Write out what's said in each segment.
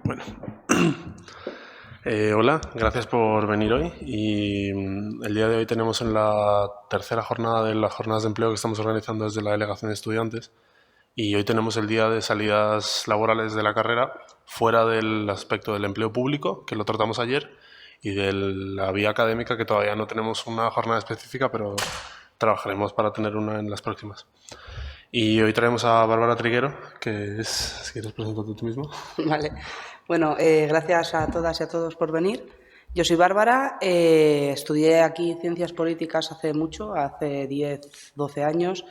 Bueno, hola, gracias por venir hoy. El día de hoy tenemos en la tercera jornada de las jornadas de empleo que estamos organizando desde la Delegación de Estudiantes. Y hoy tenemos el día de salidas laborales de la carrera, fuera del aspecto del empleo público, que lo tratamos ayer, y de la vía académica, que todavía no tenemos una jornada específica, pero trabajaremos para tener una en las próximas. Y hoy traemos a Bárbara Triguero, que es, si quieres presentarte tú mismo. Vale. Bueno, gracias a todas y a todos por venir. Yo soy Bárbara, estudié aquí Ciencias Políticas hace mucho, hace 10, 12 años,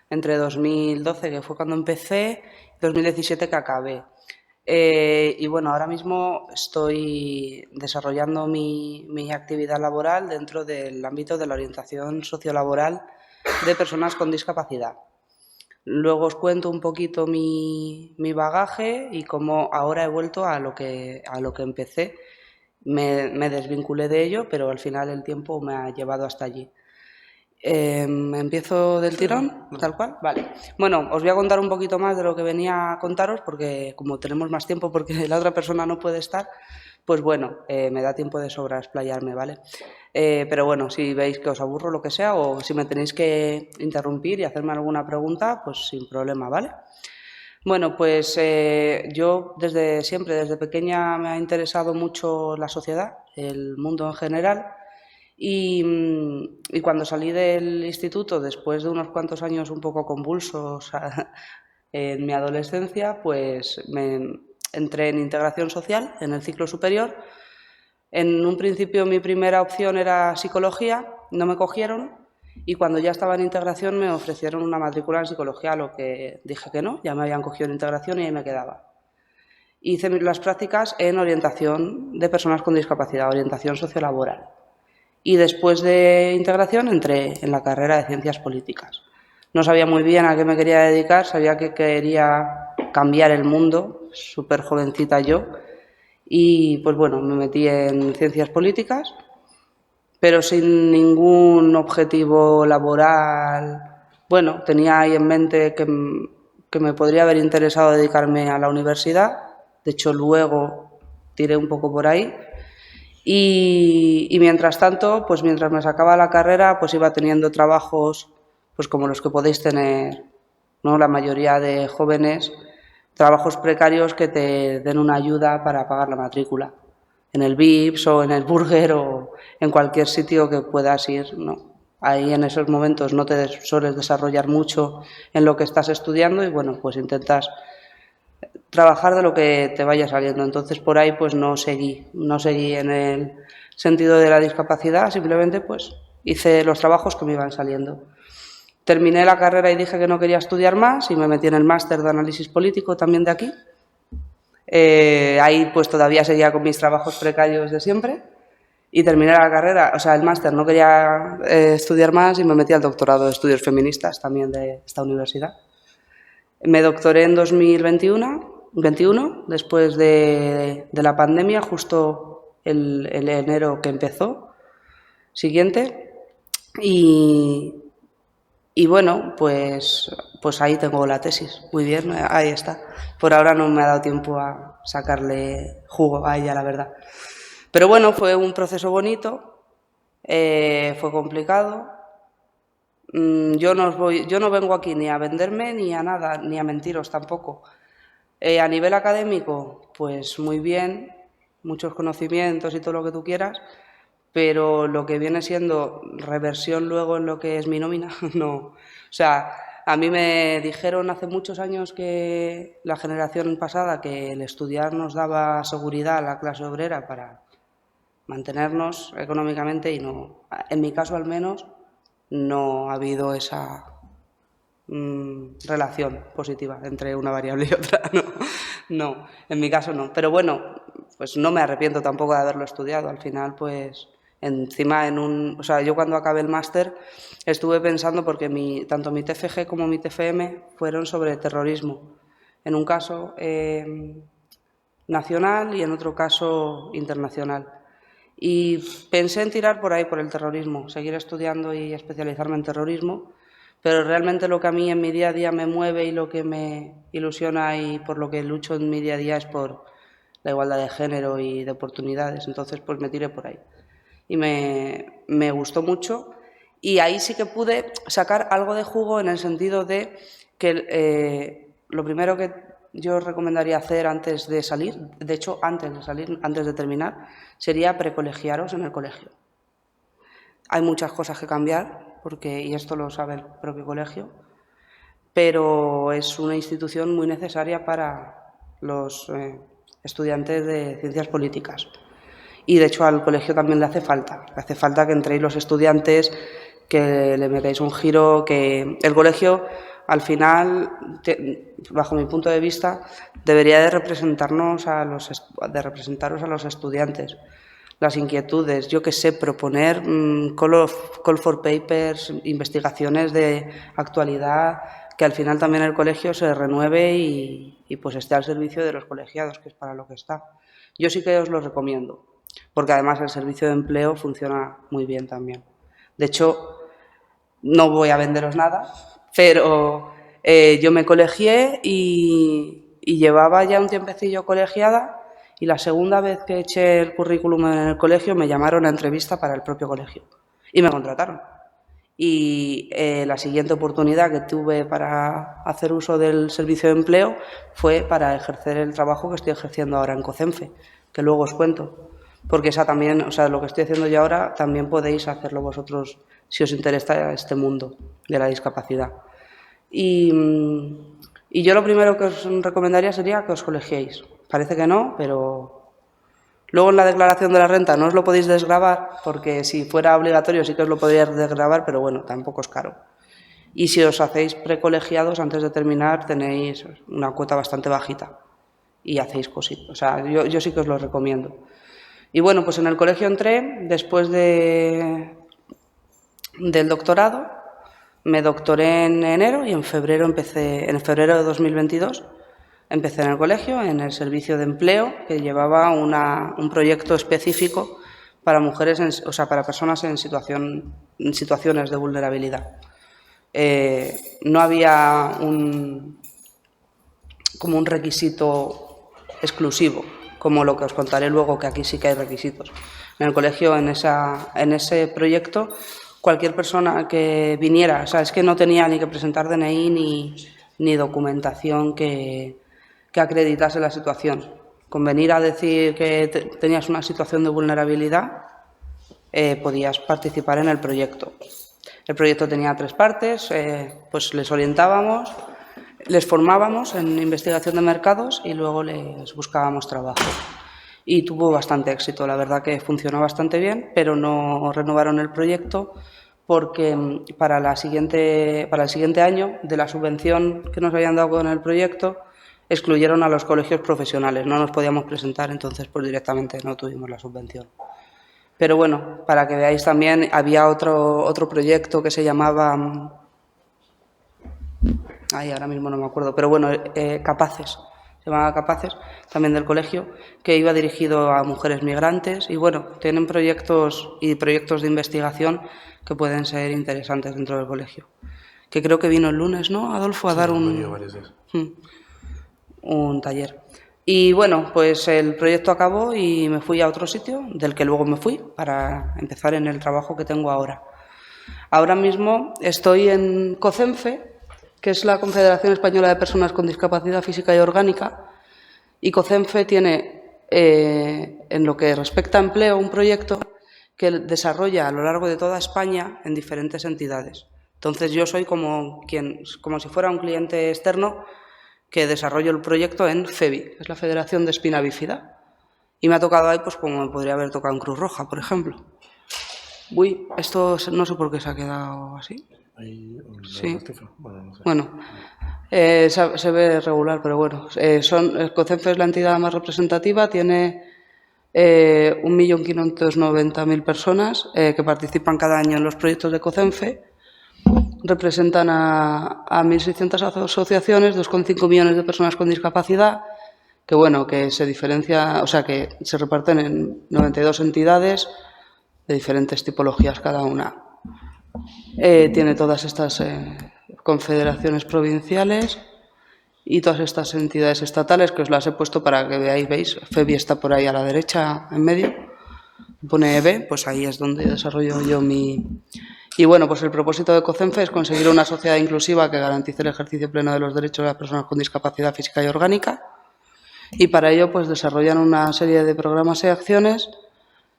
entre 2012, que fue cuando empecé, y 2017 que acabé. Y bueno, ahora mismo estoy desarrollando mi actividad laboral dentro del ámbito de la orientación sociolaboral de personas con discapacidad. Luego os cuento un poquito mi bagaje y cómo ahora he vuelto a lo que empecé. Me desvinculé de ello, pero al final el tiempo me ha llevado hasta allí. ¿Empiezo del tirón? ¿Tal cual? Vale. Bueno, os voy a contar un poquito más de lo que venía a contaros, porque como tenemos más tiempo porque la otra persona no puede estar, pues bueno, me da tiempo de sobra explayarme, ¿vale? Pero bueno, si veis que os aburro, lo que sea, o si me tenéis que interrumpir y hacerme alguna pregunta, pues sin problema, ¿vale? Bueno, pues yo desde siempre, desde pequeña, me ha interesado mucho la sociedad, el mundo en general. Y cuando salí del instituto, después de unos cuantos años un poco convulsos en mi adolescencia, pues me entré en integración social en el ciclo superior. En un principio mi primera opción era psicología, no me cogieron y cuando ya estaba en integración me ofrecieron una matrícula en psicología, a lo que dije que no, ya me habían cogido en integración y ahí me quedaba. Hice las prácticas en orientación de personas con discapacidad, orientación sociolaboral. Y después de integración entré en la carrera de Ciencias Políticas. No sabía muy bien a qué me quería dedicar, sabía que quería cambiar el mundo, súper jovencita yo, y pues bueno, me metí en Ciencias Políticas, pero sin ningún objetivo laboral. Bueno, tenía ahí en mente que me podría haber interesado dedicarme a la universidad, de hecho luego tiré un poco por ahí. Y mientras tanto, pues mientras me sacaba la carrera, pues iba teniendo trabajos pues como los que podéis tener, ¿no? La mayoría de jóvenes, trabajos precarios que te den una ayuda para pagar la matrícula, en el Vips o en el Burger o en cualquier sitio que puedas ir, ¿no? Ahí en esos momentos no te sueles desarrollar mucho en lo que estás estudiando y bueno, pues intentas trabajar de lo que te vaya saliendo. Entonces por ahí pues no seguí en el sentido de la discapacidad, simplemente pues hice los trabajos que me iban saliendo. Terminé la carrera y dije que no quería estudiar más y me metí en el máster de análisis político también de aquí. Ahí pues todavía seguía con mis trabajos precarios de siempre y terminé la carrera, o sea, el máster, no quería estudiar más y me metí al doctorado de estudios feministas también de esta universidad. Me doctoré en 2021, después de la pandemia, justo el enero que empezó, siguiente. Y, y bueno, pues ahí tengo la tesis. Muy bien, ahí está. Por ahora no me ha dado tiempo a sacarle jugo a ella, la verdad. Pero bueno, fue un proceso bonito, fue complicado. Yo no vengo aquí ni a venderme ni a nada, ni a mentiros tampoco. A nivel académico, pues muy bien, muchos conocimientos y todo lo que tú quieras, pero lo que viene siendo reversión luego en lo que es mi nómina, no. O sea, a mí me dijeron hace muchos años que la generación pasada que el estudiar nos daba seguridad a la clase obrera para mantenernos económicamente y no, en mi caso al menos, no ha habido esa relación positiva entre una variable y otra. No, no, en mi caso no. Pero bueno, pues no me arrepiento tampoco de haberlo estudiado. Al final, pues encima o sea, yo cuando acabé el máster estuve pensando porque tanto mi TFG como mi TFM fueron sobre terrorismo. En un caso nacional y en otro caso internacional. Y pensé en tirar por ahí, por el terrorismo, seguir estudiando y especializarme en terrorismo, pero realmente lo que a mí en mi día a día me mueve y lo que me ilusiona y por lo que lucho en mi día a día es por la igualdad de género y de oportunidades. Entonces, pues me tiré por ahí. Y me gustó mucho. Y ahí sí que pude sacar algo de jugo en el sentido de que lo primero que yo os recomendaría hacer antes de salir, de hecho antes de salir, antes de terminar, sería precolegiaros en el colegio. Hay muchas cosas que cambiar, y esto lo sabe el propio colegio, pero es una institución muy necesaria para los estudiantes de ciencias políticas. Y de hecho al colegio también le hace falta que entréis los estudiantes, que le metáis un giro, que el colegio al final, bajo mi punto de vista, debería de representaros a los estudiantes, las inquietudes, yo qué sé, proponer call for papers, investigaciones de actualidad, que al final también el colegio se renueve y pues esté al servicio de los colegiados, que es para lo que está. Yo sí que os lo recomiendo, porque además el servicio de empleo funciona muy bien también. De hecho, no voy a venderos nada, pero yo me colegié y llevaba ya un tiempecillo colegiada, y la segunda vez que eché el currículum en el colegio me llamaron a entrevista para el propio colegio y me contrataron. Y la siguiente oportunidad que tuve para hacer uso del servicio de empleo fue para ejercer el trabajo que estoy ejerciendo ahora en COCENFE, que luego os cuento, porque esa también, o sea, lo que estoy haciendo yo ahora también podéis hacerlo vosotros si os interesa este mundo de la discapacidad. Y yo lo primero que os recomendaría sería que os colegiéis. Parece que no, pero luego en la declaración de la renta no os lo podéis desgravar, porque si fuera obligatorio sí que os lo podríais desgravar, pero bueno, tampoco es caro. Y si os hacéis precolegiados, antes de terminar tenéis una cuota bastante bajita y hacéis cositas. O sea, yo sí que os lo recomiendo. Y bueno, pues en el colegio entré después del doctorado. Me doctoré en enero y en febrero de 2022 empecé en el colegio, en el servicio de empleo, que llevaba un proyecto específico para mujeres, para personas en situaciones de vulnerabilidad. No había como un requisito exclusivo, como lo que os contaré luego, que aquí sí que hay requisitos. En el colegio, en ese proyecto, cualquier persona que viniera, o sea, es que no tenía ni que presentar DNI ni documentación que acreditase la situación. Con venir a decir que tenías una situación de vulnerabilidad, podías participar en el proyecto. El proyecto tenía 3 partes, pues les orientábamos, les formábamos en investigación de mercados y luego les buscábamos trabajo. Y tuvo bastante éxito, la verdad que funcionó bastante bien, pero no renovaron el proyecto porque para el siguiente año, de la subvención que nos habían dado con el proyecto, excluyeron a los colegios profesionales, no nos podíamos presentar, entonces pues directamente no tuvimos la subvención. Pero bueno, para que veáis también, había otro proyecto que se llamaba, ahora mismo no me acuerdo, pero bueno, Capaces, se llamaba Capaces, también del colegio, que iba dirigido a mujeres migrantes y bueno, tienen proyectos de investigación que pueden ser interesantes dentro del colegio. Que creo que vino el lunes, ¿no, Adolfo? A dar un taller. Y bueno, pues el proyecto acabó y me fui a otro sitio, del que luego me fui, para empezar en el trabajo que tengo ahora. Ahora mismo estoy en COCENFE, que es la Confederación Española de Personas con Discapacidad Física y Orgánica, y COCENFE tiene, en lo que respecta a empleo, un proyecto que desarrolla a lo largo de toda España en diferentes entidades. Entonces yo soy como si fuera un cliente externo que desarrollo el proyecto en FEBI, que es la Federación de Espina Bífida. Y me ha tocado ahí, pues como me podría haber tocado en Cruz Roja, por ejemplo. Uy, esto no sé por qué se ha quedado así. Sí. Bueno, se ve regular, pero bueno. COCENFE es la entidad más representativa, tiene 1.590.000 personas que participan cada año en los proyectos de COCENFE. Representan a 1.600 asociaciones, 2,5 millones de personas con discapacidad, que bueno, que se diferencia, o sea, que se reparten en 92 entidades de diferentes tipologías cada una. Tiene todas estas confederaciones provinciales y todas estas entidades estatales, que os las he puesto para que veáis, ¿veis? FEBI está por ahí a la derecha, en medio, pone EB, pues ahí es donde desarrollo yo mi... Y bueno, pues el propósito de COCENFE es conseguir una sociedad inclusiva que garantice el ejercicio pleno de los derechos de las personas con discapacidad física y orgánica, y para ello pues desarrollan una serie de programas y acciones,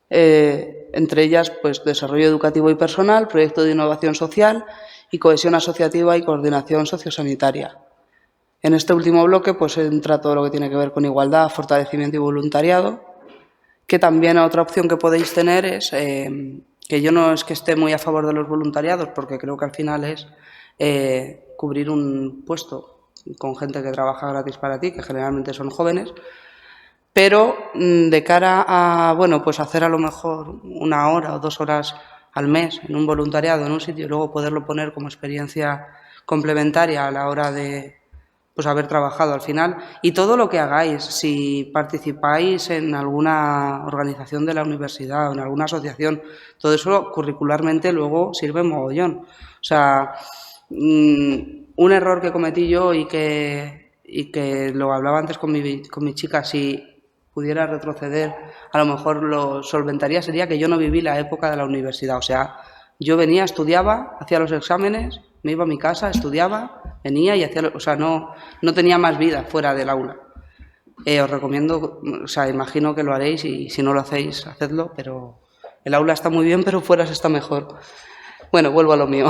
entre ellas pues desarrollo educativo y personal, proyecto de innovación social y cohesión asociativa y coordinación sociosanitaria. En este último bloque pues entra todo lo que tiene que ver con igualdad, fortalecimiento y voluntariado, que también otra opción que podéis tener es, que yo no es que esté muy a favor de los voluntariados, porque creo que al final es cubrir un puesto con gente que trabaja gratis para ti, que generalmente son jóvenes, pero de cara a, bueno, pues hacer a lo mejor 1 hora o 2 horas al mes en un voluntariado en un sitio y luego poderlo poner como experiencia complementaria a la hora de pues haber trabajado al final. Y todo lo que hagáis, si participáis en alguna organización de la universidad o en alguna asociación, todo eso curricularmente luego sirve mogollón. O sea, un error que cometí yo y que lo hablaba antes con mi chica, si pudiera retroceder, a lo mejor lo solventaría, sería que yo no viví la época de la universidad. O sea, yo venía, estudiaba, hacía los exámenes, me iba a mi casa, estudiaba, venía y hacía... O sea, no tenía más vida fuera del aula. Os recomiendo, o sea, imagino que lo haréis y si no lo hacéis, hacedlo, pero el aula está muy bien, pero fuera se está mejor. Bueno, vuelvo a lo mío.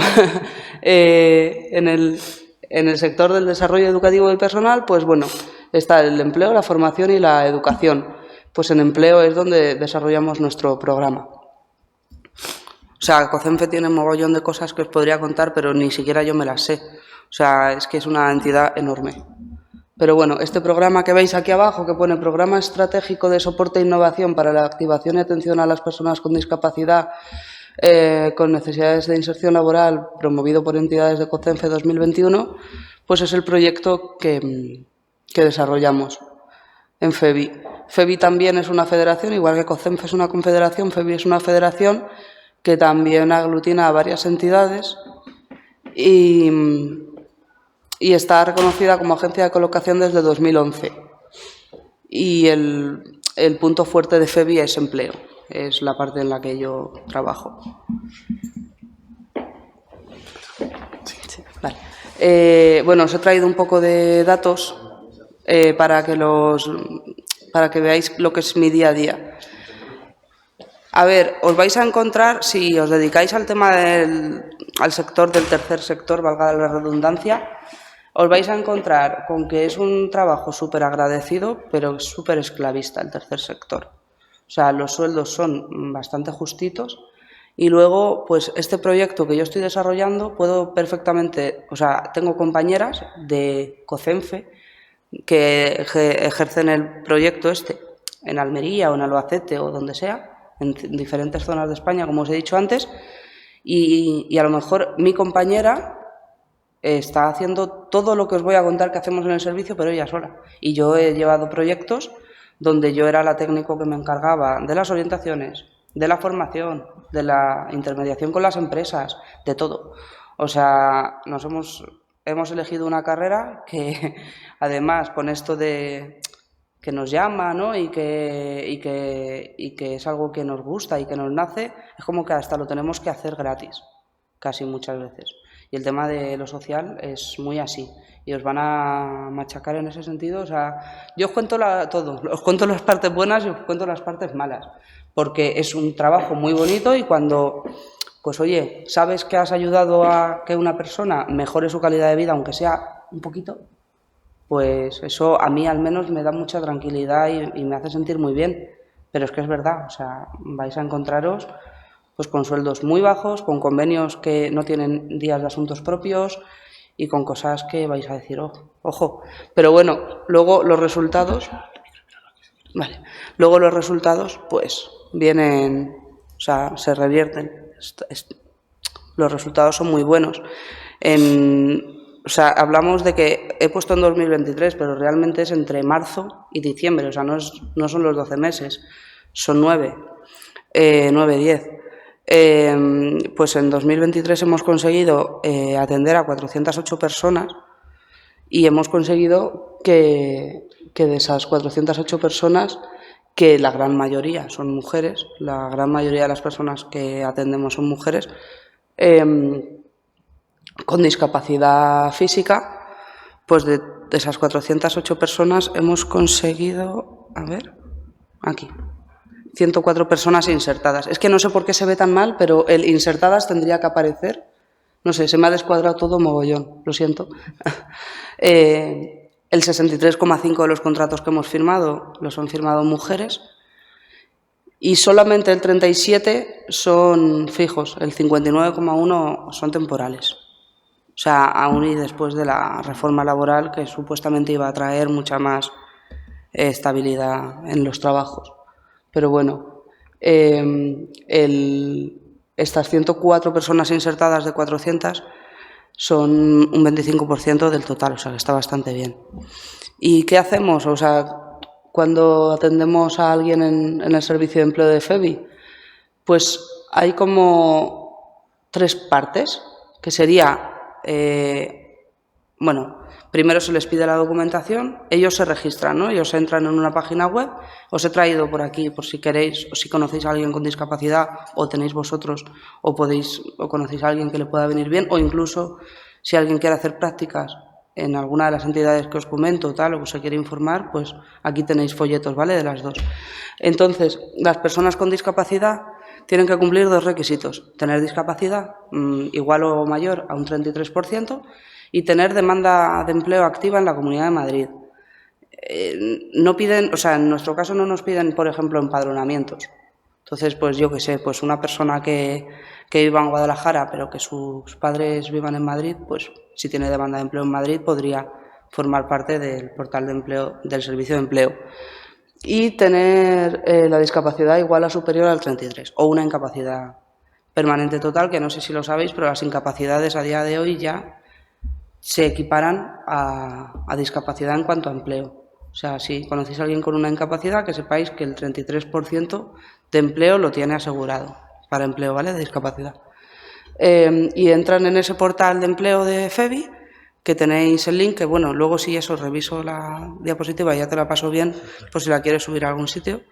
En el sector del desarrollo educativo del personal, pues bueno, está el empleo, la formación y la educación. Pues en empleo es donde desarrollamos nuestro programa. O sea, COCENFE tiene un mogollón de cosas que os podría contar, pero ni siquiera yo me las sé. O sea, es que es una entidad enorme. Pero bueno, este programa que veis aquí abajo, que pone Programa Estratégico de Soporte e Innovación para la Activación y Atención a las Personas con Discapacidad con Necesidades de Inserción Laboral, promovido por entidades de COCENFE 2021, pues es el proyecto que desarrollamos en FEBI. FEBI también es una federación, igual que COCENFE es una confederación, FEBI es una federación que también aglutina a varias entidades y está reconocida como agencia de colocación desde 2011. Y el punto fuerte de FEBI es empleo, es la parte en la que yo trabajo. Sí, vale. Bueno, os he traído un poco de datos para que veáis lo que es mi día a día. A ver, os vais a encontrar, si os dedicáis al tema al sector del tercer sector, valga la redundancia, os vais a encontrar con que es un trabajo súper agradecido, pero súper esclavista el tercer sector. O sea, los sueldos son bastante justitos y luego, pues este proyecto que yo estoy desarrollando, puedo perfectamente, o sea, tengo compañeras de COCENFE que ejercen el proyecto este en Almería o en Albacete o donde sea, en diferentes zonas de España, como os he dicho antes, y a lo mejor mi compañera está haciendo todo lo que os voy a contar que hacemos en el servicio, pero ella sola. Y yo he llevado proyectos donde yo era la técnico que me encargaba de las orientaciones, de la formación, de la intermediación con las empresas, de todo. O sea, hemos elegido una carrera que, además, con esto de que nos llama, ¿no? y que es algo que nos gusta y que nos nace, es como que hasta lo tenemos que hacer gratis, casi muchas veces. Y el tema de lo social es muy así. Y os van a machacar en ese sentido. O sea, yo os cuento todo. Os cuento las partes buenas y os cuento las partes malas. Porque es un trabajo muy bonito y cuando, pues oye, sabes que has ayudado a que una persona mejore su calidad de vida, aunque sea un poquito, pues eso a mí al menos me da mucha tranquilidad y me hace sentir muy bien. Pero es que es verdad. O sea, vais a encontraros pues con sueldos muy bajos, con convenios que no tienen días de asuntos propios y con cosas que vais a decir, ojo. Pero bueno, luego los resultados, pues vienen, o sea, se revierten. Los resultados son muy buenos. O sea, hablamos de que he puesto en 2023, pero realmente es entre marzo y diciembre, o sea, no son los 12 meses, son 9, 10. Pues en 2023 hemos conseguido atender a 408 personas y hemos conseguido que de esas 408 personas, que la gran mayoría son mujeres, la gran mayoría de las personas que atendemos son mujeres, con discapacidad física, pues de esas 408 personas hemos conseguido, a ver, aquí, 104 personas insertadas. Es que no sé por qué se ve tan mal, pero el insertadas tendría que aparecer. No sé, se me ha descuadrado todo mogollón, lo siento. El 63,5% de los contratos que hemos firmado los han firmado mujeres y solamente el 37% son fijos, el 59,1% son temporales. O sea, aún y después de la reforma laboral que supuestamente iba a traer mucha más estabilidad en los trabajos. Pero bueno, estas 104 personas insertadas de 400 son un 25% del total, o sea que está bastante bien. ¿Y qué hacemos? O sea, cuando atendemos a alguien en el servicio de empleo de FEBI, pues hay como 3 partes, que sería, bueno, primero se les pide la documentación, ellos se registran, ¿no? Ellos entran en una página web. Os he traído por aquí, por si queréis, o si conocéis a alguien con discapacidad, o tenéis vosotros, o conocéis a alguien que le pueda venir bien, o incluso si alguien quiere hacer prácticas en alguna de las entidades que os comento, tal, o se quiere informar, pues aquí tenéis folletos, ¿vale? De las dos. Entonces, las personas con discapacidad tienen que cumplir 2 requisitos: tener discapacidad igual o mayor a un 33% y tener demanda de empleo activa en la Comunidad de Madrid. No piden, o sea, en nuestro caso no nos piden, por ejemplo, empadronamientos. Entonces, pues yo qué sé, pues una persona que viva en Guadalajara pero que sus padres vivan en Madrid, pues si tiene demanda de empleo en Madrid podría formar parte del portal de empleo, del servicio de empleo. Y tener la discapacidad igual o superior al 33, o una incapacidad permanente total, que no sé si lo sabéis, pero las incapacidades a día de hoy ya se equiparan a discapacidad en cuanto a empleo. O sea, si conocéis a alguien con una incapacidad, que sepáis que el 33% de empleo lo tiene asegurado para empleo, ¿vale? De discapacidad. Y entran en ese portal de empleo de FEBI, que tenéis el link, que bueno, luego si eso reviso la diapositiva y ya te la paso bien, por si la quieres subir a algún sitio.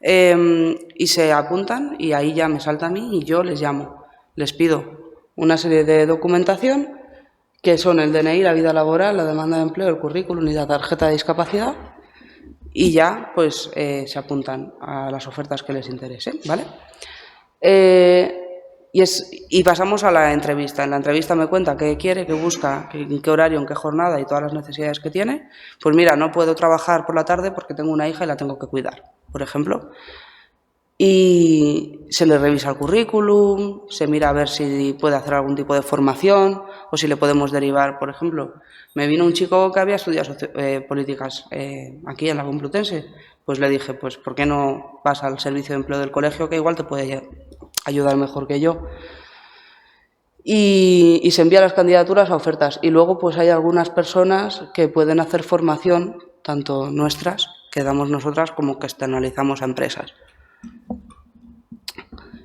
Y se apuntan y ahí ya me salta a mí y yo les llamo. Les pido una serie de documentación, que son el DNI, la vida laboral, la demanda de empleo, el currículum y la tarjeta de discapacidad, y ya pues se apuntan a las ofertas que les interesen, ¿vale? Y pasamos a la entrevista. En la entrevista me cuenta qué quiere, qué busca, en qué horario, en qué jornada y todas las necesidades que tiene. Pues mira, no puedo trabajar por la tarde porque tengo una hija y la tengo que cuidar, por ejemplo. Y se le revisa el currículum, se mira a ver si puede hacer algún tipo de formación o si le podemos derivar. Por ejemplo, me vino un chico que había estudiado políticas aquí en la Complutense. Pues le dije, pues ¿por qué no vas al servicio de empleo del colegio, que igual te puede ayudar mejor que yo? Y se envían las candidaturas a ofertas. Y luego pues hay algunas personas que pueden hacer formación, tanto nuestras, que damos nosotras, como que externalizamos a empresas.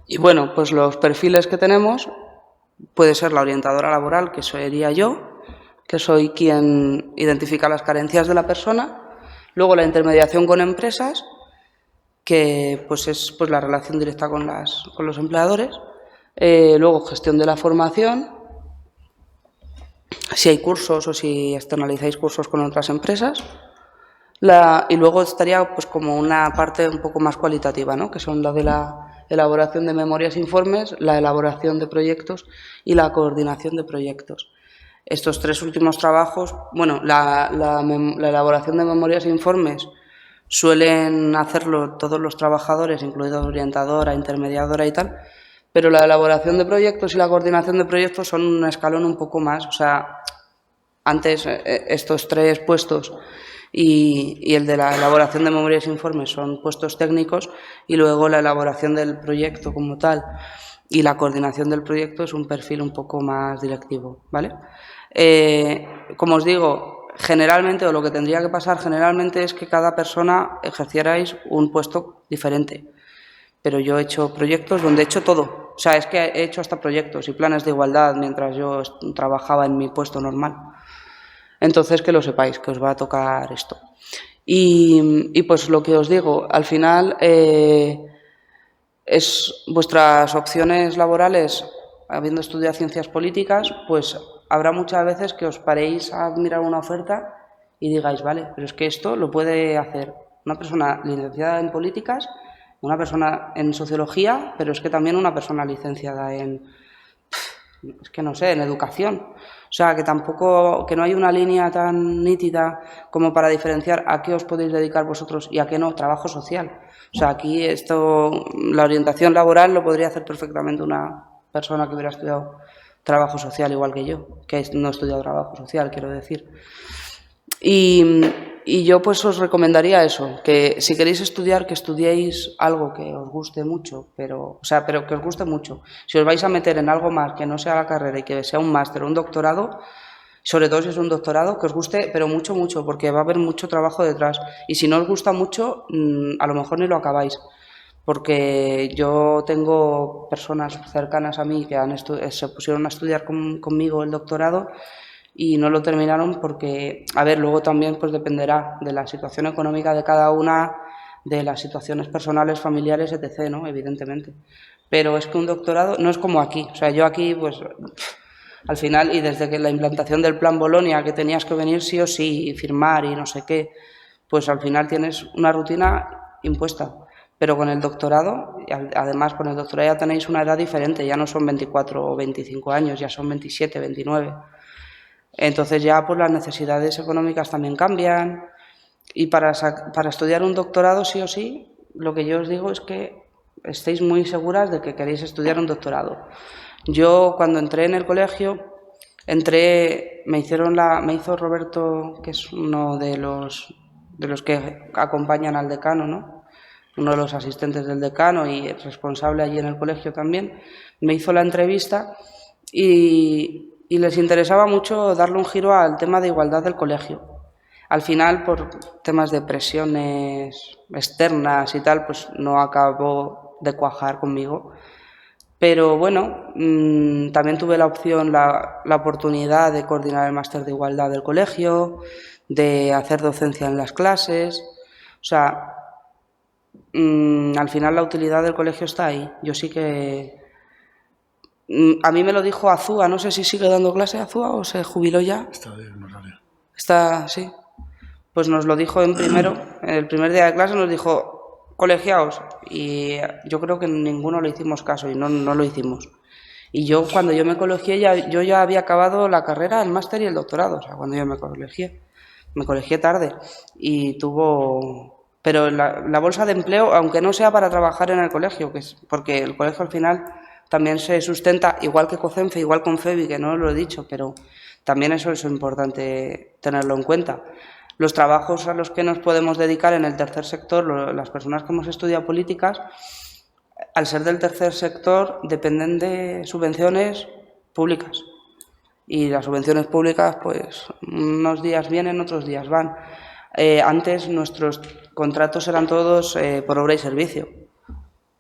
Y bueno, pues los perfiles que tenemos, puede ser la orientadora laboral, que sería yo, que soy quien identifica las carencias de la persona. Luego la intermediación con empresas, que pues es pues la relación directa con los empleadores. Luego gestión de la formación, si hay cursos o si externalizáis cursos con otras empresas. Y luego estaría pues como una parte un poco más cualitativa, ¿no? Que son la de la elaboración de memorias e informes, la elaboración de proyectos y la coordinación de proyectos. Estos 3 últimos trabajos, bueno, la elaboración de memorias e informes suelen hacerlo todos los trabajadores, incluido orientadora, intermediadora y tal, pero la elaboración de proyectos y la coordinación de proyectos son un escalón un poco más. O sea, antes estos 3 puestos y el de la elaboración de memorias e informes son puestos técnicos, y luego la elaboración del proyecto como tal y la coordinación del proyecto es un perfil un poco más directivo, ¿vale? Como os digo, generalmente, o lo que tendría que pasar generalmente, es que cada persona ejercierais un puesto diferente. Pero yo he hecho proyectos donde he hecho todo. O sea, es que he hecho hasta proyectos y planes de igualdad mientras yo trabajaba en mi puesto normal. Entonces, que lo sepáis, que os va a tocar esto. Y pues lo que os digo, al final es vuestras opciones laborales, habiendo estudiado ciencias políticas, pues habrá muchas veces que os paréis a mirar una oferta y digáis, vale, pero es que esto lo puede hacer una persona licenciada en políticas, una persona en sociología, pero es que también una persona licenciada en, es que no sé, en educación. O sea, que tampoco, que no hay una línea tan nítida como para diferenciar a qué os podéis dedicar vosotros y a qué no, trabajo social. O sea, aquí esto, la orientación laboral lo podría hacer perfectamente una persona que hubiera estudiado trabajo social igual que yo, que no he estudiado trabajo social, quiero decir. Y yo pues os recomendaría eso, que si queréis estudiar, que estudiéis algo que os guste mucho, pero que os guste mucho. Si os vais a meter en algo más que no sea la carrera y que sea un máster o un doctorado, sobre todo si es un doctorado, que os guste, pero mucho, mucho, porque va a haber mucho trabajo detrás. Y si no os gusta mucho, a lo mejor ni lo acabáis. Porque yo tengo personas cercanas a mí que se pusieron a estudiar conmigo el doctorado y no lo terminaron porque, a ver, luego también pues dependerá de la situación económica de cada una, de las situaciones personales, familiares, etc., ¿no? Evidentemente. Pero es que un doctorado no es como aquí. O sea, yo aquí, pues, al final, y desde que la implantación del Plan Bolonia, que tenías que venir sí o sí y firmar y no sé qué, pues al final tienes una rutina impuesta. Pero con el doctorado, además con el doctorado ya tenéis una edad diferente, ya no son 24 o 25 años, ya son 27, 29. Entonces ya pues las necesidades económicas también cambian y para estudiar un doctorado sí o sí, lo que yo os digo es que estéis muy seguras de que queréis estudiar un doctorado. Yo cuando entré en el colegio, me hizo Roberto, que es uno de los que acompañan al decano, ¿no? Uno de los asistentes del decano y responsable allí en el colegio también, me hizo la entrevista y les interesaba mucho darle un giro al tema de igualdad del colegio. Al final, por temas de presiones externas y tal, pues no acabó de cuajar conmigo. Pero bueno, también tuve la opción, la oportunidad de coordinar el máster de igualdad del colegio, de hacer docencia en las clases. O sea, al final la utilidad del colegio está ahí. Yo sí que... A mí me lo dijo Azúa, no sé si sigue dando clase Azúa o se jubiló ya. Está en horario. Está, sí. Pues nos lo dijo en el primer día de clase nos dijo, colegiaos. Y yo creo que ninguno le hicimos caso y no lo hicimos. Y yo cuando yo me colegié, yo ya había acabado la carrera, el máster y el doctorado. O sea, cuando yo me colegié tarde. Y pero la bolsa de empleo, aunque no sea para trabajar en el colegio, porque el colegio al final también se sustenta, igual que COCENFE, igual con FEBI, que no lo he dicho, pero también eso es importante tenerlo en cuenta. Los trabajos a los que nos podemos dedicar en el tercer sector, las personas que hemos estudiado políticas, al ser del tercer sector, dependen de subvenciones públicas. Y las subvenciones públicas, pues, unos días vienen, otros días van. Antes nuestros contratos eran todos por obra y servicio,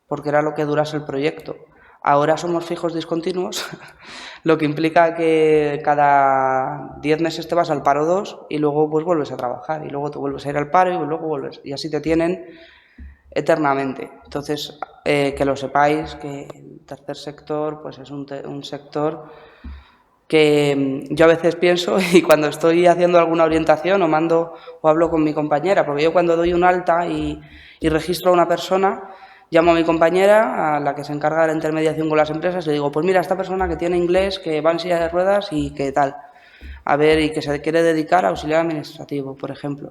porque era lo que durase el proyecto. Ahora somos fijos discontinuos, lo que implica que cada 10 meses te vas al paro 2 y luego pues vuelves a trabajar y luego te vuelves a ir al paro y luego vuelves. Y así te tienen eternamente. Entonces, que lo sepáis, que el tercer sector pues es un sector que yo a veces pienso y cuando estoy haciendo alguna orientación o hablo con mi compañera, porque yo cuando doy un alta y registro a una persona, llamo a mi compañera, a la que se encarga de la intermediación con las empresas, y le digo, pues mira, esta persona que tiene inglés, que va en silla de ruedas y que tal, a ver, y que se quiere dedicar a auxiliar administrativo, por ejemplo.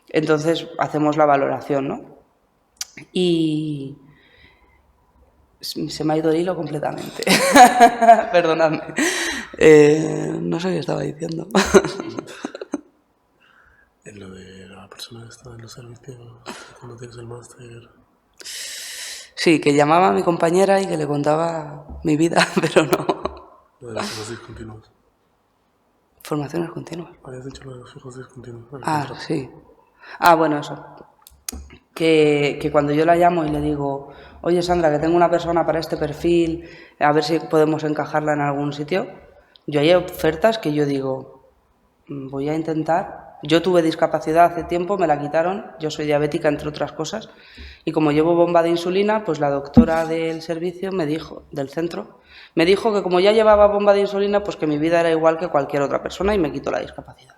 Entonces hacemos la valoración, ¿no? Y se me ha ido el hilo completamente. Perdonadme. No sé qué estaba diciendo. En lo de la persona que está en los servicios, cuando tienes el máster... Sí, que llamaba a mi compañera y que le contaba mi vida, pero no. Lo de los fijos discontinuos. Formaciones continuas. Habías dicho lo de los fijos discontinuos. Sí. Bueno, eso. Que cuando yo la llamo y le digo, oye Sandra, que tengo una persona para este perfil, a ver si podemos encajarla en algún sitio, yo hay ofertas que yo digo, voy a intentar. Yo tuve discapacidad hace tiempo, me la quitaron, yo soy diabética entre otras cosas, y como llevo bomba de insulina, pues la doctora del servicio me dijo, del centro, me dijo que como ya llevaba bomba de insulina, pues que mi vida era igual que cualquier otra persona y me quitó la discapacidad.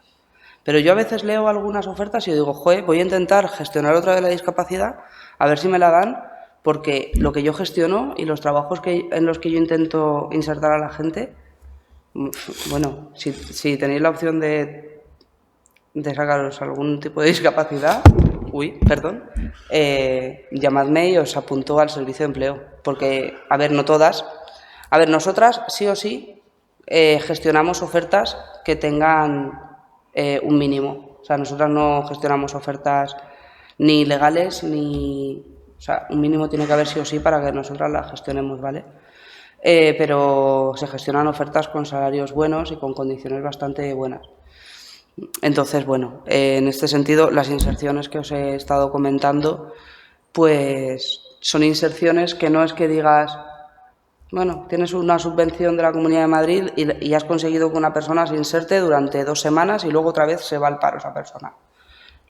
Pero yo a veces leo algunas ofertas y digo, joder, voy a intentar gestionar otra vez la discapacidad, a ver si me la dan, porque lo que yo gestiono y los trabajos en los que yo intento insertar a la gente, bueno, si tenéis la opción de sacaros algún tipo de discapacidad, llamadme y os apunto al servicio de empleo. Porque, a ver, no todas. A ver, nosotras sí o sí gestionamos ofertas que tengan un mínimo. O sea, nosotras no gestionamos ofertas ni legales ni... O sea, un mínimo tiene que haber sí o sí para que nosotras las gestionemos, ¿vale? Pero se gestionan ofertas con salarios buenos y con condiciones bastante buenas. Entonces, bueno, en este sentido, las inserciones que os he estado comentando, pues son inserciones que no es que digas, bueno, tienes una subvención de la Comunidad de Madrid y has conseguido que una persona se inserte durante 2 semanas y luego otra vez se va al paro esa persona.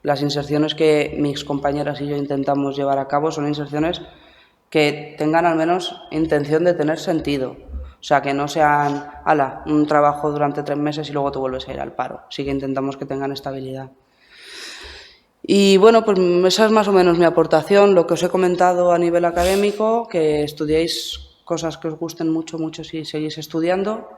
Las inserciones que mis compañeras y yo intentamos llevar a cabo son inserciones que tengan al menos intención de tener sentido. O sea, que no sean, un trabajo durante 3 meses y luego te vuelves a ir al paro. Sí que intentamos que tengan estabilidad. Y bueno, pues esa es más o menos mi aportación, lo que os he comentado a nivel académico, que estudiéis cosas que os gusten mucho, mucho si seguís estudiando,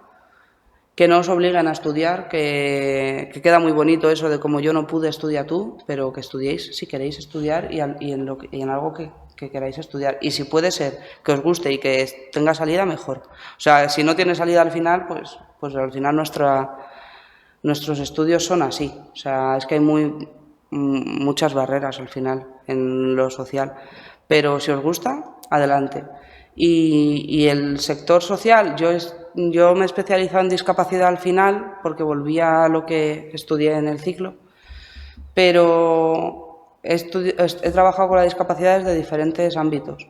que no os obliguen a estudiar, que queda muy bonito eso de como yo no pude, estudia tú, pero que estudiéis si queréis estudiar y en algo que queráis estudiar. Y si puede ser que os guste y que tenga salida, mejor. O sea, si no tiene salida al final, pues al final nuestros estudios son así. O sea, es que hay muchas barreras al final en lo social. Pero si os gusta, adelante. Y el sector social, yo me he especializado en discapacidad al final porque volví a lo que estudié en el ciclo, pero he trabajado con la discapacidad desde diferentes ámbitos.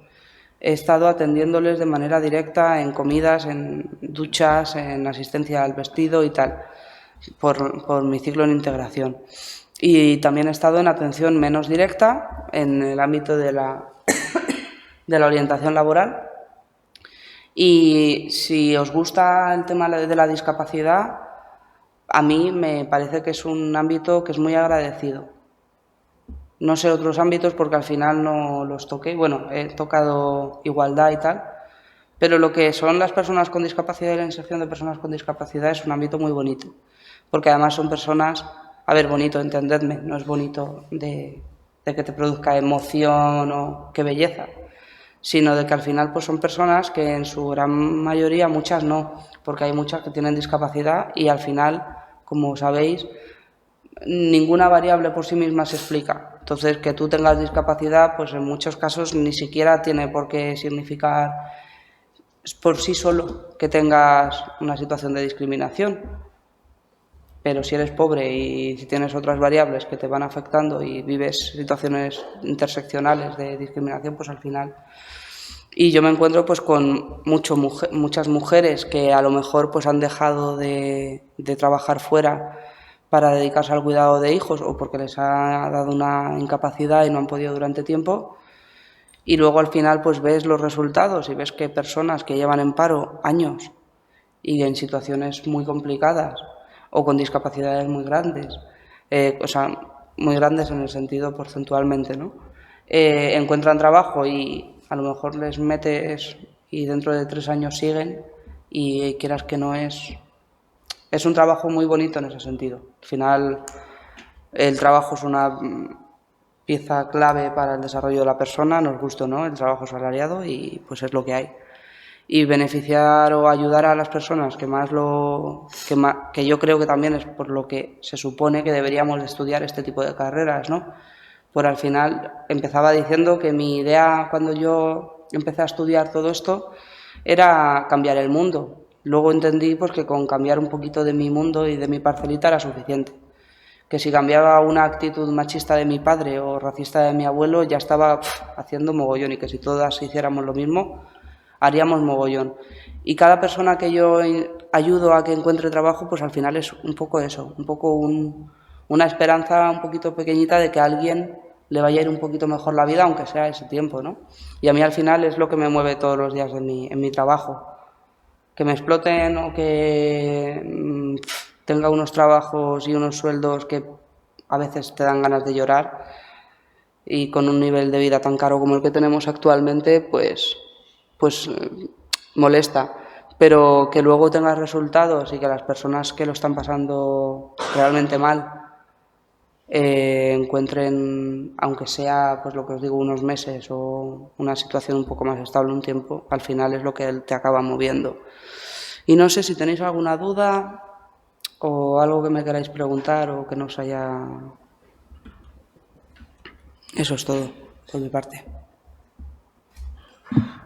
He estado atendiéndoles de manera directa en comidas, en duchas, en asistencia al vestido y tal, por mi ciclo en integración. Y también he estado en atención menos directa en el ámbito de la orientación laboral. Y si os gusta el tema de la discapacidad, a mí me parece que es un ámbito que es muy agradecido. No sé otros ámbitos porque al final no los toqué. Bueno, he tocado igualdad y tal, pero lo que son las personas con discapacidad y la inserción de personas con discapacidad es un ámbito muy bonito, porque además son personas, a ver, bonito, entendedme, no es bonito de que te produzca emoción o qué belleza, sino de que al final pues son personas que en su gran mayoría, muchas no, porque hay muchas que tienen discapacidad y al final, como sabéis, ninguna variable por sí misma se explica. Entonces, que tú tengas discapacidad, pues en muchos casos ni siquiera tiene por qué significar por sí solo que tengas una situación de discriminación. Pero si eres pobre y si tienes otras variables que te van afectando y vives situaciones interseccionales de discriminación, pues al final... Y yo me encuentro pues con muchas mujeres que a lo mejor pues han dejado de trabajar fuera para dedicarse al cuidado de hijos o porque les ha dado una incapacidad y no han podido durante tiempo. Y luego al final pues ves los resultados y ves que personas que llevan en paro años y en situaciones muy complicadas o con discapacidades muy grandes, o sea, muy grandes en el sentido porcentualmente, ¿no? Encuentran trabajo y a lo mejor les metes y dentro de 3 años siguen y quieras que no es un trabajo muy bonito en ese sentido. Al final el trabajo es una pieza clave para el desarrollo de la persona, nos gusta o no, el trabajo asalariado y pues es lo que hay. Y beneficiar o ayudar a las personas que yo creo que también es por lo que se supone que deberíamos de estudiar este tipo de carreras, ¿no? Pues al final empezaba diciendo que mi idea cuando yo empecé a estudiar todo esto era cambiar el mundo. Luego entendí pues que con cambiar un poquito de mi mundo y de mi parcelita era suficiente. Que si cambiaba una actitud machista de mi padre o racista de mi abuelo ya estaba haciendo mogollón y que si todas hiciéramos lo mismo haríamos mogollón. Y cada persona que yo ayudo a que encuentre trabajo, pues al final es un poco eso, un poco una esperanza un poquito pequeñita de que a alguien le vaya a ir un poquito mejor la vida, aunque sea ese tiempo, ¿no? Y a mí al final es lo que me mueve todos los días en mi trabajo. Que me exploten o que tenga unos trabajos y unos sueldos que a veces te dan ganas de llorar, y con un nivel de vida tan caro como el que tenemos actualmente, pues molesta. Pero que luego tengas resultados y que las personas que lo están pasando realmente mal encuentren, aunque sea, pues lo que os digo, unos meses o una situación un poco más estable un tiempo, al final es lo que te acaba moviendo. Y no sé si tenéis alguna duda o algo que me queráis preguntar o que no os haya... Eso es todo, por mi parte.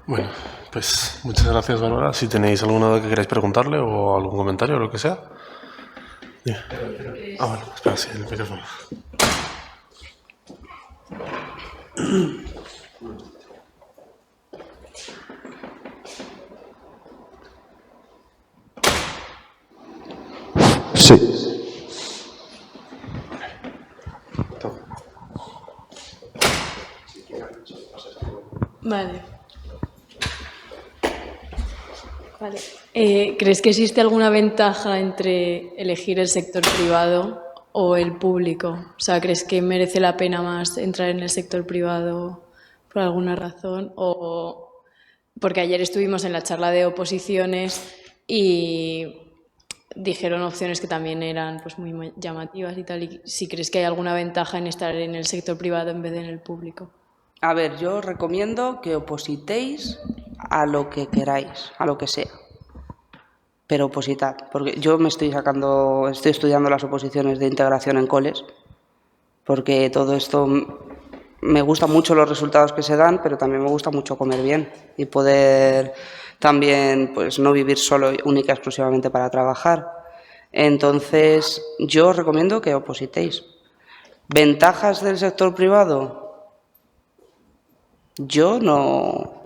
Bueno, pues muchas gracias, Bárbara. Si tenéis alguna duda que queráis preguntarle o algún comentario o lo que sea. Dime. Ah, bueno, espera, sí, el micrófono. Sí. Vale. Vale. ¿Crees que existe alguna ventaja entre elegir el sector privado o el público? O sea, ¿crees que merece la pena más entrar en el sector privado por alguna razón? O porque ayer estuvimos en la charla de oposiciones y dijeron opciones que también eran pues muy llamativas y tal. Y si crees que hay alguna ventaja en estar en el sector privado en vez de en el público. A ver, yo os recomiendo que opositéis a lo que queráis, a lo que sea. Pero opositad, porque yo estoy estudiando las oposiciones de integración en coles, porque todo esto me gustan mucho los resultados que se dan, pero también me gusta mucho comer bien y poder también pues no vivir solo única y exclusivamente para trabajar. Entonces, yo os recomiendo que opositéis. ¿Ventajas del sector privado? Yo no... O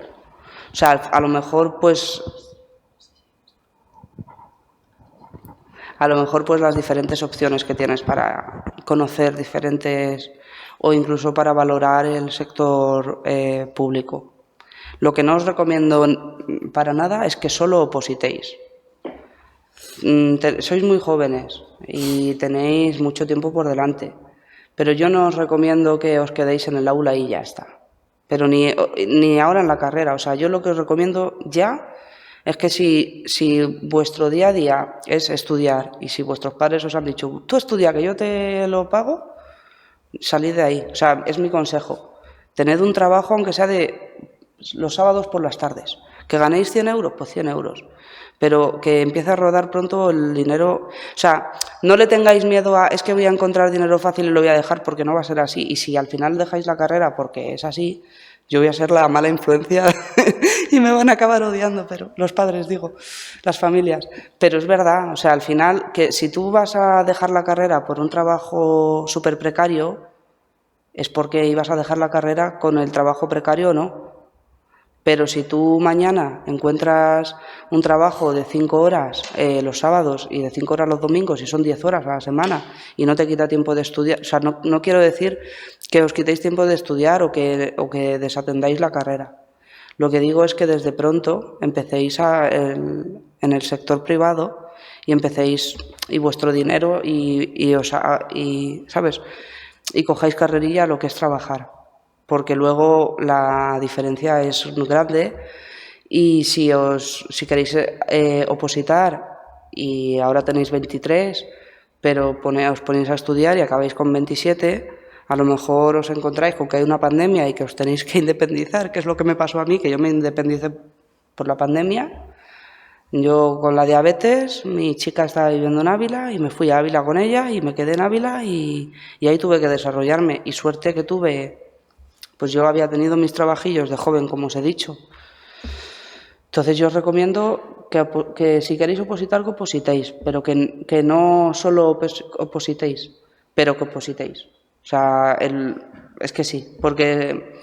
sea, a lo mejor pues las diferentes opciones que tienes para conocer diferentes o incluso para valorar el sector público. Lo que no os recomiendo para nada es que solo opositéis. Sois muy jóvenes y tenéis mucho tiempo por delante, pero yo no os recomiendo que os quedéis en el aula y ya está. Pero ni ahora en la carrera. O sea, yo lo que os recomiendo ya es que si vuestro día a día es estudiar y si vuestros padres os han dicho, tú estudia que yo te lo pago, salid de ahí. O sea, es mi consejo. Tened un trabajo aunque sea de los sábados por las tardes. ¿Que ganéis 100 euros? Pues 100 euros. Pero que empiece a rodar pronto el dinero. O sea, no le tengáis miedo a es que voy a encontrar dinero fácil y lo voy a dejar, porque no va a ser así. Y si al final dejáis la carrera porque es así, yo voy a ser la mala influencia y me van a acabar odiando, pero los padres, digo, las familias. Pero es verdad, o sea, al final, que si tú vas a dejar la carrera por un trabajo súper precario, es porque ibas a dejar la carrera con el trabajo precario o no. Pero si tú mañana encuentras un trabajo de 5 horas los sábados y de 5 horas los domingos y son 10 horas a la semana y no te quita tiempo de estudiar, o sea, no quiero decir que os quitéis tiempo de estudiar o que desatendáis la carrera. Lo que digo es que desde pronto empecéis en el sector privado y empecéis y vuestro dinero ¿sabes? Y cojáis carrerilla a lo que es trabajar, porque luego la diferencia es grande. Y si queréis opositar y ahora tenéis 23, pero os ponéis a estudiar y acabáis con 27, a lo mejor os encontráis con que hay una pandemia y que os tenéis que independizar, que es lo que me pasó a mí, que yo me independicé por la pandemia. Yo con la diabetes, mi chica estaba viviendo en Ávila y me fui a Ávila con ella y me quedé en Ávila y ahí tuve que desarrollarme. Y suerte que tuve, pues yo había tenido mis trabajillos de joven, como os he dicho. Entonces yo os recomiendo que si queréis opositar, que opositéis, pero que no solo opositéis, pero que opositéis. O sea, es que sí, porque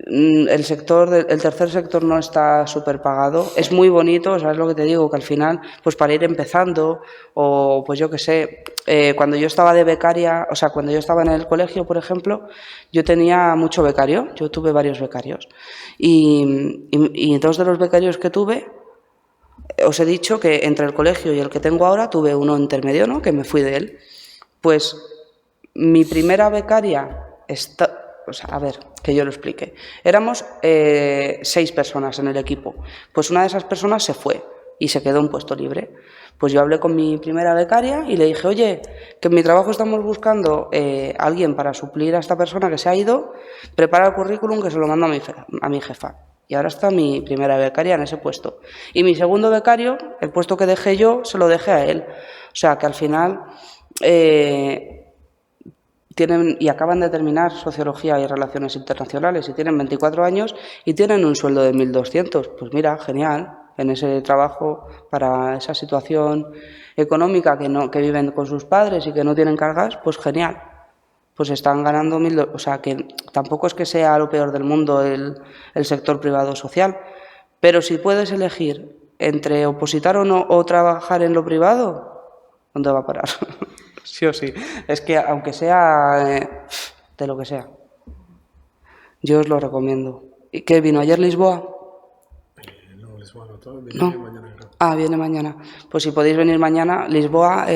el tercer sector no está súper pagado. Es muy bonito, ¿sabes lo que te digo? Que al final, pues para ir empezando, o pues yo qué sé, cuando yo estaba de becaria, o sea, cuando yo estaba en el colegio, por ejemplo, yo tenía mucho becario, yo tuve varios becarios. Y dos de los becarios que tuve, os he dicho que entre el colegio y el que tengo ahora, tuve uno intermedio, ¿no? Que me fui de él. Pues mi primera becaria o sea, a ver, que yo lo explique. Éramos 6 personas en el equipo. Pues una de esas personas se fue y se quedó un puesto libre. Pues yo hablé con mi primera becaria y le dije, oye, que en mi trabajo estamos buscando alguien para suplir a esta persona que se ha ido, prepara el currículum que se lo mando a mi jefa. Y ahora está mi primera becaria en ese puesto. Y mi segundo becario, el puesto que dejé yo, se lo dejé a él. O sea, que al final tienen y acaban de terminar Sociología y Relaciones Internacionales y tienen 24 años y tienen un sueldo de 1.200. Pues mira, genial, en ese trabajo para esa situación económica que viven con sus padres y que no tienen cargas, pues genial. Pues están ganando 1.200, o sea, que tampoco es que sea lo peor del mundo el sector privado social, pero si puedes elegir entre opositar o no o trabajar en lo privado, ¿dónde va a parar? Sí o sí. Es que aunque sea de lo que sea, yo os lo recomiendo. ¿Y qué vino ayer Lisboa? No, Lisboa no, viene No. mañana, creo. Ah, viene mañana. Pues si podéis venir mañana, Lisboa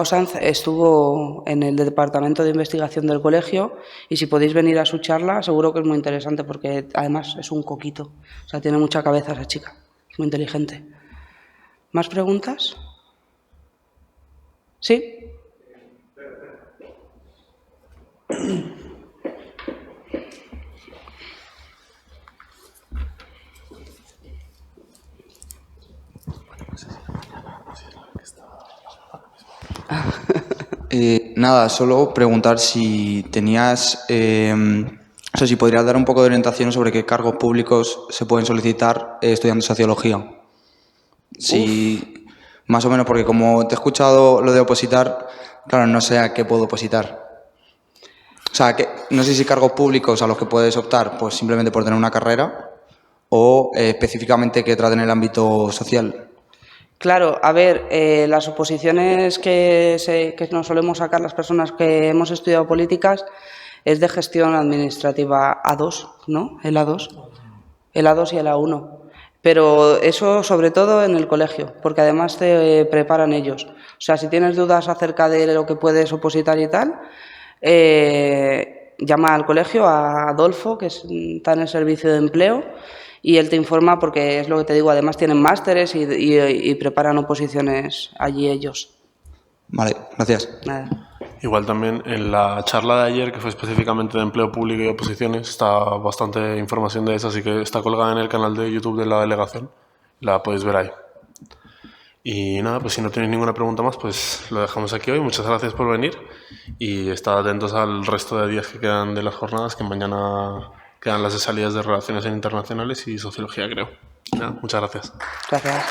Osanz estuvo en el departamento de investigación del colegio y si podéis venir a su charla seguro que es muy interesante porque además es un coquito. O sea, tiene mucha cabeza esa chica. Es muy inteligente. ¿Más preguntas? ¿Sí? Nada, solo preguntar si tenías, o sea, si podrías dar un poco de orientación sobre qué cargos públicos se pueden solicitar estudiando sociología. Si, más o menos, porque como te he escuchado lo de opositar, claro, no sé a qué puedo opositar. O sea, no sé si cargos públicos a los que puedes optar, pues simplemente por tener una carrera, o específicamente que traten el ámbito social. Claro, a ver, las oposiciones que nos solemos sacar las personas que hemos estudiado políticas es de gestión administrativa A2, ¿no? El A2 y el A1. Pero eso sobre todo en el colegio, porque además te preparan ellos. O sea, si tienes dudas acerca de lo que puedes opositar y tal, llama al colegio, a Adolfo, que está en el servicio de empleo, y él te informa porque es lo que te digo, además tienen másteres y preparan oposiciones allí ellos. Vale, gracias. Nada. Igual también en la charla de ayer, que fue específicamente de empleo público y oposiciones, está bastante información de eso, así que está colgada en el canal de YouTube de la delegación. La podéis ver ahí. Y nada, pues si no tenéis ninguna pregunta más, pues lo dejamos aquí hoy. Muchas gracias por venir y estad atentos al resto de días que quedan de las jornadas, que mañana quedan las de salidas de Relaciones Internacionales y Sociología, creo. Nada, muchas gracias. Gracias.